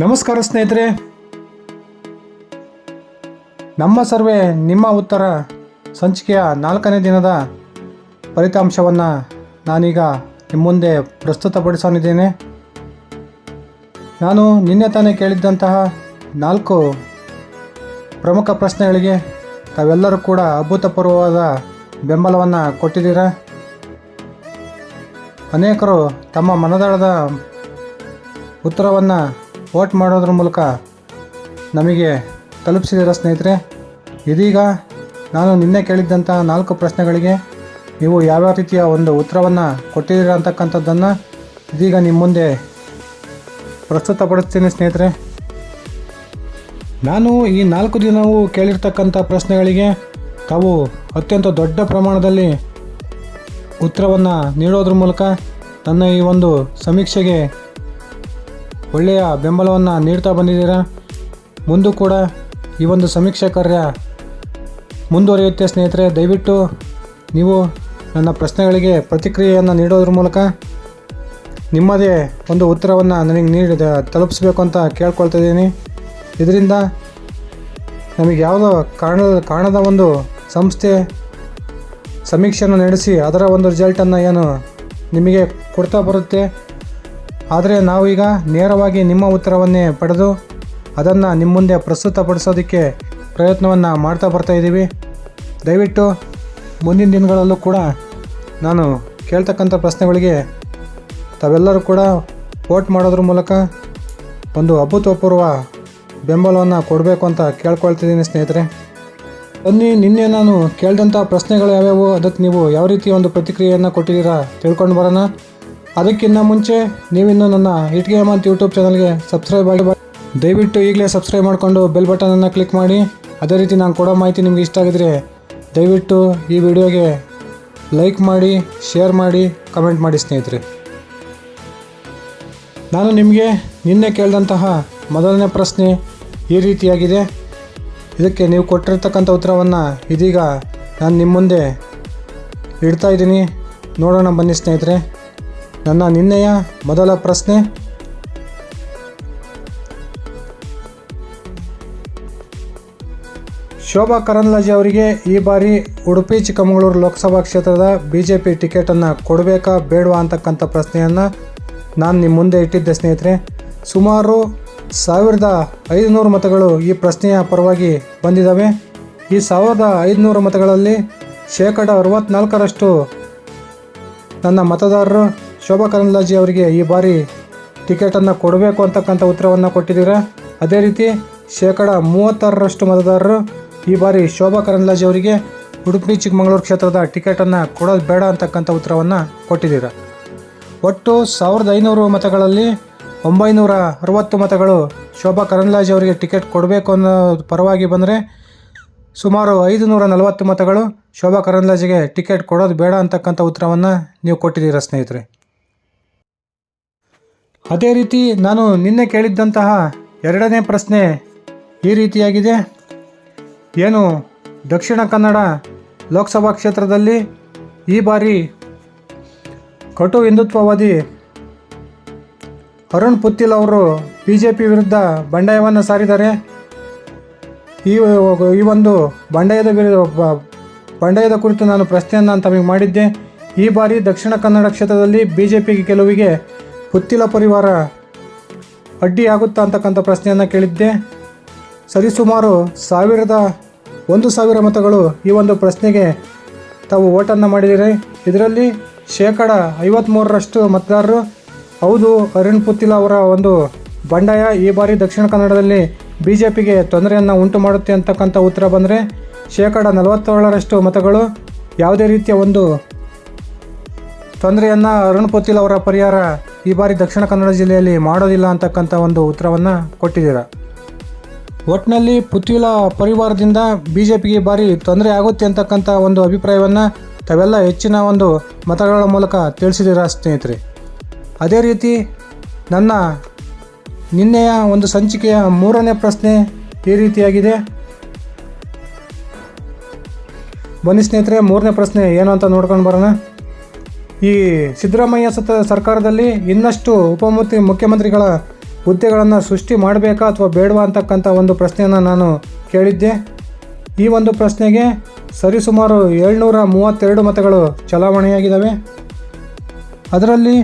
ನಮಸ್ಕಾರ ಸ್ನೇಹಿತರೆ, ನಮ್ಮ ಸರ್ವೆ ನಿಮ್ಮ ಉತ್ತರ ಸಂಚಿಕೆಯ 4ನೇ ದಿನದ ಫಲಿತಾಂಶವನ್ನು ನಾನೀಗ ನಿಮ್ಮ ಮುಂದೆ ಪ್ರಸ್ತುತಪಡಿಸಲಿದ್ದೇನೆ. ನಾನು ನಿನ್ನೆ ತಾನೇ ಕೇಳಿದ್ದಂತಹ 4 ಪ್ರಮುಖ ಪ್ರಶ್ನೆಗಳಿಗೆ ತಾವೆಲ್ಲರೂ ಕೂಡ ಅಭೂತಪೂರ್ವವಾದ ಬೆಂಬಲವನ್ನು ಕೊಟ್ಟಿದ್ದೀರಾ. ಅನೇಕರು ತಮ್ಮ ಮನದಾಳದ ಉತ್ತರವನ್ನು ವೋಟ್ ಮಾಡೋದ್ರ ಮೂಲಕ ನಮಗೆ ತಲುಪಿಸಿದ್ದೀರ ಸ್ನೇಹಿತರೆ. ಇದೀಗ ನಾನು ನಿನ್ನೆ ಕೇಳಿದ್ದಂಥ 4 ಪ್ರಶ್ನೆಗಳಿಗೆ ನೀವು ಯಾವ್ಯಾವ ರೀತಿಯ ಒಂದು ಉತ್ತರವನ್ನು ಕೊಟ್ಟಿದ್ದೀರ ಅಂತಕ್ಕಂಥದ್ದನ್ನು ಇದೀಗ ನಿಮ್ಮ ಮುಂದೆ ಪ್ರಸ್ತುತಪಡಿಸ್ತೀನಿ ಸ್ನೇಹಿತರೆ. ನಾನು ಈ 4 ದಿನವೂ ಕೇಳಿರ್ತಕ್ಕಂಥ ಪ್ರಶ್ನೆಗಳಿಗೆ ತಾವು ಅತ್ಯಂತ ದೊಡ್ಡ ಪ್ರಮಾಣದಲ್ಲಿ ಉತ್ತರವನ್ನು ನೀಡೋದ್ರ ಮೂಲಕ ನನ್ನ ಈ ಒಂದು ಸಮೀಕ್ಷೆಗೆ ಒಳ್ಳೆಯ ಬೆಂಬಲವನ್ನು ನೀಡ್ತಾ ಬಂದಿದ್ದೀರಾ. ಮುಂದೂ ಕೂಡ ಈ ಒಂದು ಸಮೀಕ್ಷೆ ಕಾರ್ಯ ಮುಂದುವರಿಯುತ್ತೆ ಸ್ನೇಹಿತರೆ. ದಯವಿಟ್ಟು ನೀವು ನನ್ನ ಪ್ರಶ್ನೆಗಳಿಗೆ ಪ್ರತಿಕ್ರಿಯೆಯನ್ನು ನೀಡೋದ್ರ ಮೂಲಕ ನಿಮ್ಮದೇ ಒಂದು ಉತ್ತರವನ್ನು ನನಗೆ ತಲುಪಿಸ್ಬೇಕು ಅಂತ ಕೇಳ್ಕೊಳ್ತಾ ಇದ್ದೀನಿ. ಇದರಿಂದ ನಮಗೆ ಯಾವುದೋ ಕಾರಣದ ಒಂದು ಸಂಸ್ಥೆ ಸಮೀಕ್ಷೆಯನ್ನು ನಡೆಸಿ ಅದರ ಒಂದು ರಿಸಲ್ಟನ್ನು ಏನು ನಿಮಗೆ ಕೊಡ್ತಾ ಬರುತ್ತೆ. ಆದರೆ ನಾವೀಗ ನೇರವಾಗಿ ನಿಮ್ಮ ಉತ್ತರವನ್ನೇ ಪಡೆದು ಅದನ್ನು ನಿಮ್ಮ ಮುಂದೆ ಪ್ರಸ್ತುತಪಡಿಸೋದಕ್ಕೆ ಪ್ರಯತ್ನವನ್ನು ಮಾಡ್ತಾ ಬರ್ತಾಯಿದ್ದೀವಿ. ದಯವಿಟ್ಟು ಮುಂದಿನ ದಿನಗಳಲ್ಲೂ ಕೂಡ ನಾನು ಕೇಳ್ತಕ್ಕಂಥ ಪ್ರಶ್ನೆಗಳಿಗೆ ತಾವೆಲ್ಲರೂ ಕೂಡ ವೋಟ್ ಮಾಡೋದ್ರ ಮೂಲಕ ಒಂದು ಅಭೂತಪೂರ್ವ ಬೆಂಬಲವನ್ನು ಕೊಡಬೇಕು ಅಂತ ಕೇಳ್ಕೊಳ್ತಿದ್ದೀನಿ ಸ್ನೇಹಿತರೆ. ಬನ್ನಿ, ನಿನ್ನೆ ನಾನು ಕೇಳಿದಂಥ ಪ್ರಶ್ನೆಗಳು ಯಾವ್ಯಾವು, ಅದಕ್ಕೆ ನೀವು ಯಾವ ರೀತಿಯ ಒಂದು ಪ್ರತಿಕ್ರಿಯೆಯನ್ನು ಕೊಟ್ಟಿದ್ದೀರಾ ತಿಳ್ಕೊಂಡು ಬರೋಣ. ಅದಕ್ಕಿಂತ ಮುಂಚೆ ನೀವಿನ್ನೂ ನನ್ನ ಇಟ್ಗೆ ಹೇಮಂತ್ ಯೂಟ್ಯೂಬ್ ಚಾನಲ್ಗೆ ಸಬ್ಸ್ಕ್ರೈಬ್ ಆಗಿ ದಯವಿಟ್ಟು ಈಗಲೇ ಸಬ್ಸ್ಕ್ರೈಬ್ ಮಾಡಿಕೊಂಡು ಬೆಲ್ ಬಟನನ್ನು ಕ್ಲಿಕ್ ಮಾಡಿ. ಅದೇ ರೀತಿ ನಾನು ಕೊಡೋ ಮಾಹಿತಿ ನಿಮಗೆ ಇಷ್ಟ ಆಗಿದ್ರೆ ದಯವಿಟ್ಟು ಈ ವಿಡಿಯೋಗೆ ಲೈಕ್ ಮಾಡಿ, ಶೇರ್ ಮಾಡಿ, ಕಮೆಂಟ್ ಮಾಡಿ ಸ್ನೇಹಿತರೆ. ನಾನು ನಿಮಗೆ ನಿನ್ನೆ ಕೇಳಿದಂತಹ ಮೊದಲನೇ ಪ್ರಶ್ನೆ ಈ ರೀತಿಯಾಗಿದೆ. ಇದಕ್ಕೆ ನೀವು ಕೊಟ್ಟಿರ್ತಕ್ಕಂಥ ಉತ್ತರವನ್ನು ಇದೀಗ ನಾನು ನಿಮ್ಮ ಮುಂದೆ ಇಡ್ತಾ ಇದ್ದೀನಿ. ನೋಡೋಣ ಬನ್ನಿ ಸ್ನೇಹಿತರೆ. ನನ್ನ ನಿನ್ನೆಯ ಮೊದಲ ಪ್ರಶ್ನೆ, ಶೋಭಾ ಕರಂದ್ಲಾಜೆ ಅವರಿಗೆ ಈ ಬಾರಿ ಉಡುಪಿ ಚಿಕ್ಕಮಗಳೂರು ಲೋಕಸಭಾ ಕ್ಷೇತ್ರದ BJP ಟಿಕೆಟನ್ನು ಕೊಡಬೇಕಾ ಬೇಡವಾ ಅಂತಕ್ಕಂಥ ಪ್ರಶ್ನೆಯನ್ನು ನಾನು ನಿಮ್ಮ ಮುಂದೆ ಇಟ್ಟಿದ್ದೆ ಸ್ನೇಹಿತರೆ. ಸುಮಾರು 1500 ಮತಗಳು ಈ ಪ್ರಶ್ನೆಯ ಪರವಾಗಿ ಬಂದಿದ್ದಾವೆ. ಈ 1500 ಮತಗಳಲ್ಲಿ 64% ನನ್ನ ಮತದಾರರು ಶೋಭಾ ಕರಂದ್ಲಾಜೆ ಅವರಿಗೆ ಈ ಬಾರಿ ಟಿಕೆಟನ್ನು ಕೊಡಬೇಕು ಅಂತಕ್ಕಂಥ ಉತ್ತರವನ್ನು ಕೊಟ್ಟಿದ್ದೀರಾ. ಅದೇ ರೀತಿ 36% ಮತದಾರರು ಈ ಬಾರಿ ಶೋಭಾ ಕರಂದ್ಲಾಜೆ ಅವರಿಗೆ ಉಡುಪಿ ಚಿಕ್ಕಮಗಳೂರು ಕ್ಷೇತ್ರದ ಟಿಕೆಟನ್ನು ಕೊಡೋದು ಬೇಡ ಅಂತಕ್ಕಂಥ ಉತ್ತರವನ್ನು ಕೊಟ್ಟಿದ್ದೀರಾ. ಒಟ್ಟು 1500 ಮತಗಳಲ್ಲಿ 960 ಮತಗಳು ಶೋಭಾ ಕರಂದ್ಲಾಜೆ ಅವರಿಗೆ ಟಿಕೆಟ್ ಕೊಡಬೇಕು ಅನ್ನೋ ಪರವಾಗಿ ಬಂದರೆ, ಸುಮಾರು 540 ಮತಗಳು ಶೋಭಾ ಕರಂದ್ಲಾಜೆಗೆ ಟಿಕೆಟ್ ಕೊಡೋದು ಬೇಡ ಅಂತಕ್ಕಂಥ ಉತ್ತರವನ್ನು ನೀವು ಕೊಟ್ಟಿದ್ದೀರಾ ಸ್ನೇಹಿತರೆ. ಅದೇ ರೀತಿ ನಾನು ನಿನ್ನೆ ಕೇಳಿದ್ದಂತಹ ಎರಡನೇ ಪ್ರಶ್ನೆ ಈ ರೀತಿಯಾಗಿದೆ. ಏನು ದಕ್ಷಿಣ ಕನ್ನಡ ಲೋಕಸಭಾ ಕ್ಷೇತ್ರದಲ್ಲಿ ಈ ಬಾರಿ ಕಟು ಹಿಂದುತ್ವವಾದಿ ಅರುಣ್ ಪುತ್ತಿಲ್ ಅವರು BJP ವಿರುದ್ಧ ಬಂಡಾಯವನ್ನು ಸಾರಿದ್ದಾರೆ. ಈ ಒಂದು ಬಂಡಾಯದ ಕುರಿತು ನಾನು ಪ್ರಶ್ನೆಯನ್ನು ತಮಗೆ ಮಾಡಿದ್ದೆ. ಈ ಬಾರಿ ದಕ್ಷಿಣ ಕನ್ನಡ ಕ್ಷೇತ್ರದಲ್ಲಿ BJP ಗೆಲುವಿಗೆ ಪುತ್ತಿಲ ಪರಿವಾರ ಅಡ್ಡಿಯಾಗುತ್ತಾ ಅಂತಕ್ಕಂಥ ಪ್ರಶ್ನೆಯನ್ನು ಕೇಳಿದ್ದೆ. ಸರಿಸುಮಾರು 1,000 ಮತಗಳು ಈ ಒಂದು ಪ್ರಶ್ನೆಗೆ ತಾವು ವೋಟನ್ನು ಮಾಡಿದ್ದೀರಿ. ಇದರಲ್ಲಿ 53% ಮತದಾರರು ಹೌದು, ಅರುಣ್ ಪುತ್ತಿಲ್ ಅವರ ಒಂದು ಬಂಡಾಯ ಈ ಬಾರಿ ದಕ್ಷಿಣ ಕನ್ನಡದಲ್ಲಿ BJPಗೆ ತೊಂದರೆಯನ್ನು ಉಂಟು ಮಾಡುತ್ತೆ ಅಂತಕ್ಕಂಥ ಉತ್ತರ ಬಂದರೆ, 47% ಮತಗಳು ಯಾವುದೇ ರೀತಿಯ ಒಂದು ತೊಂದರೆಯನ್ನು ಅರುಣ್ ಪುತ್ತಿಲ್ ಅವರ ಪರಿಹಾರ ಈ ಬಾರಿ ದಕ್ಷಿಣ ಕನ್ನಡ ಜಿಲ್ಲೆಯಲ್ಲಿ ಮಾಡೋದಿಲ್ಲ ಅಂತಕ್ಕಂಥ ಒಂದು ಉತ್ತರವನ್ನು ಕೊಟ್ಟಿದ್ದೀರಾ. ಒಟ್ಟಿನಲ್ಲಿ ಪುತ್ತಿಲ ಪರಿವಾರದಿಂದ BJPಗೆ ಬಾರಿ ತೊಂದರೆ ಆಗುತ್ತೆ ಅಂತಕ್ಕಂಥ ಒಂದು ಅಭಿಪ್ರಾಯವನ್ನು ತಾವೆಲ್ಲ ಹೆಚ್ಚಿನ ಒಂದು ಮತಗಳ ಮೂಲಕ ತಿಳಿಸಿದ್ದೀರಾ ಸ್ನೇಹಿತರೆ. ಅದೇ ರೀತಿ ನನ್ನ ನಿನ್ನೆಯ ಒಂದು ಸಂಚಿಕೆಯ 3ನೇ ಪ್ರಶ್ನೆ ಈ ರೀತಿಯಾಗಿದೆ. ಬನ್ನಿ ಸ್ನೇಹಿತರೆ, 3ನೇ ಪ್ರಶ್ನೆ ಏನು ಅಂತ ನೋಡ್ಕೊಂಡು ಬರೋಣ. ಈ ಸಿದ್ದರಾಮಯ್ಯ ಸರ್ಕಾರದಲ್ಲಿ ಇನ್ನಷ್ಟು ಮುಖ್ಯಮಂತ್ರಿಗಳ ಹುದ್ದೆಗಳನ್ನು ಸೃಷ್ಟಿ ಮಾಡಬೇಕಾ ಅಥವಾ ಬೇಡವಾ ಅಂತಕ್ಕಂಥ ಒಂದು ಪ್ರಶ್ನೆಯನ್ನು ನಾನು ಕೇಳಿದ್ದೆ. ಈ ಒಂದು ಪ್ರಶ್ನೆಗೆ ಸರಿಸುಮಾರು 732 ಮತಗಳು ಚಲಾವಣೆಯಾಗಿದ್ದಾವೆ. ಅದರಲ್ಲಿ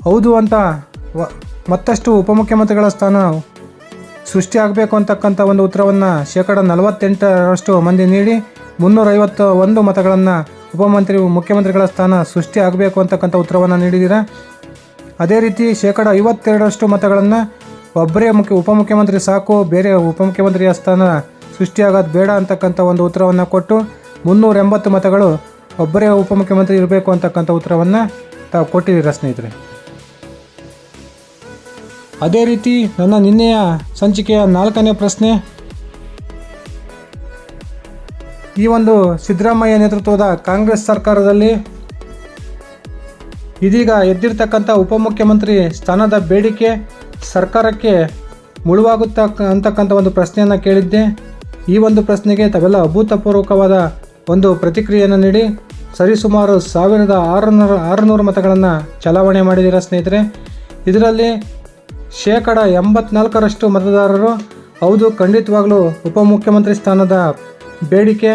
ಹೌದು ಅಂತ ಮತ್ತಷ್ಟು ಉಪಮುಖ್ಯಮಂತ್ರಿಗಳ ಸ್ಥಾನ ಸೃಷ್ಟಿಯಾಗಬೇಕು ಅಂತಕ್ಕಂಥ ಒಂದು ಉತ್ತರವನ್ನು 48% ಮಂದಿ ನೀಡಿ 351 ಮತಗಳನ್ನು ಮುಖ್ಯಮಂತ್ರಿಗಳ ಸ್ಥಾನ ಸೃಷ್ಟಿ ಆಗಬೇಕು ಅಂತಕ್ಕಂಥ ಉತ್ತರವನ್ನು ನೀಡಿದ್ದೀರಾ. ಅದೇ ರೀತಿ 52% ಮತಗಳನ್ನು ಒಬ್ಬರೇ ಉಪಮುಖ್ಯಮಂತ್ರಿ ಸಾಕು, ಬೇರೆ ಉಪಮುಖ್ಯಮಂತ್ರಿಯ ಸ್ಥಾನ ಸೃಷ್ಟಿಯಾಗೋದು ಬೇಡ ಅಂತಕ್ಕಂಥ ಒಂದು ಉತ್ತರವನ್ನು ಕೊಟ್ಟು 380 ಮತಗಳು ಒಬ್ಬರೇ ಉಪಮುಖ್ಯಮಂತ್ರಿ ಇರಬೇಕು ಅಂತಕ್ಕಂಥ ಉತ್ತರವನ್ನು ತಾವು ಕೊಟ್ಟಿದ್ದೀರಾ ಸ್ನೇಹಿತರೆ. ಅದೇ ರೀತಿ ನನ್ನ ನಿನ್ನೆಯ ಸಂಚಿಕೆಯ 4ನೇ ಪ್ರಶ್ನೆ, ಈ ಒಂದು ಸಿದ್ದರಾಮಯ್ಯ ನೇತೃತ್ವದ ಕಾಂಗ್ರೆಸ್ ಸರ್ಕಾರದಲ್ಲಿ ಇದೀಗ ಎದ್ದಿರ್ತಕ್ಕಂಥ ಉಪಮುಖ್ಯಮಂತ್ರಿ ಸ್ಥಾನದ ಬೇಡಿಕೆ ಸರ್ಕಾರಕ್ಕೆ ಮುಳುವಾಗುತ್ತಾ ಅಂತಕ್ಕಂಥ ಒಂದು ಪ್ರಶ್ನೆಯನ್ನು ಕೇಳಿದ್ದೆ. ಈ ಒಂದು ಪ್ರಶ್ನೆಗೆ ತಾವೆಲ್ಲ ಅಭೂತಪೂರ್ವಕವಾದ ಒಂದು ಪ್ರತಿಕ್ರಿಯೆಯನ್ನು ನೀಡಿ ಸರಿಸುಮಾರು 1600 ಮತಗಳನ್ನು ಚಲಾವಣೆ ಮಾಡಿದ್ದೀರಾ ಸ್ನೇಹಿತರೆ. ಇದರಲ್ಲಿ 84% ಮತದಾರರು ಹೌದು, ಖಂಡಿತವಾಗಲೂ ಉಪಮುಖ್ಯಮಂತ್ರಿ ಸ್ಥಾನದ ಬೇಡಿಕೆ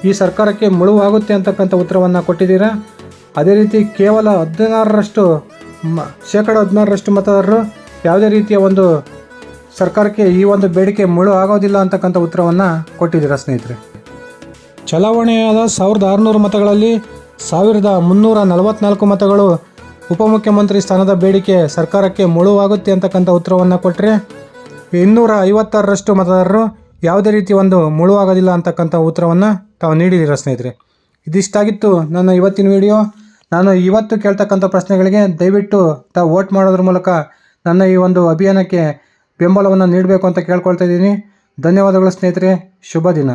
ಈ ಸರ್ಕಾರಕ್ಕೆ ಮುಳುವಾಗುತ್ತೆ ಅಂತಕ್ಕಂಥ ಉತ್ತರವನ್ನು ಕೊಟ್ಟಿದ್ದೀರಾ. ಅದೇ ರೀತಿ ಕೇವಲ 16% ಮತದಾರರು ಯಾವುದೇ ರೀತಿಯ ಒಂದು ಸರ್ಕಾರಕ್ಕೆ ಈ ಒಂದು ಬೇಡಿಕೆ ಮುಳು ಆಗೋದಿಲ್ಲ ಅಂತಕ್ಕಂಥ ಉತ್ತರವನ್ನು ಕೊಟ್ಟಿದ್ದೀರಾ ಸ್ನೇಹಿತರೆ. ಚಲಾವಣೆಯಾದ 1600 ಮತಗಳಲ್ಲಿ 1344 ಮತಗಳು ಉಪಮುಖ್ಯಮಂತ್ರಿ ಸ್ಥಾನದ ಬೇಡಿಕೆ ಸರ್ಕಾರಕ್ಕೆ ಮುಳುವಾಗುತ್ತೆ ಅಂತಕ್ಕಂಥ ಉತ್ತರವನ್ನು ಕೊಟ್ಟರೆ 256% ಮತದಾರರು ಯಾವುದೇ ರೀತಿ ಒಂದು ಮುಳುವಾಗೋದಿಲ್ಲ ಅಂತಕ್ಕಂಥ ಉತ್ತರವನ್ನು ತಾವು ನೀಡಿದ್ದೀರಾ ಸ್ನೇಹಿತರೆ. ಇದಿಷ್ಟಾಗಿತ್ತು ನನ್ನ ಇವತ್ತಿನ ವಿಡಿಯೋ. ನಾನು ಇವತ್ತು ಕೇಳ್ತಕ್ಕಂಥ ಪ್ರಶ್ನೆಗಳಿಗೆ ದಯವಿಟ್ಟು ತಾವು ವೋಟ್ ಮಾಡೋದ್ರ ಮೂಲಕ ನನ್ನ ಈ ಒಂದು ಅಭಿಯಾನಕ್ಕೆ ಬೆಂಬಲವನ್ನು ನೀಡಬೇಕು ಅಂತ ಕೇಳ್ಕೊಳ್ತಾ ಇದ್ದೀನಿ. ಧನ್ಯವಾದಗಳು ಸ್ನೇಹಿತರೆ. ಶುಭ ದಿನ.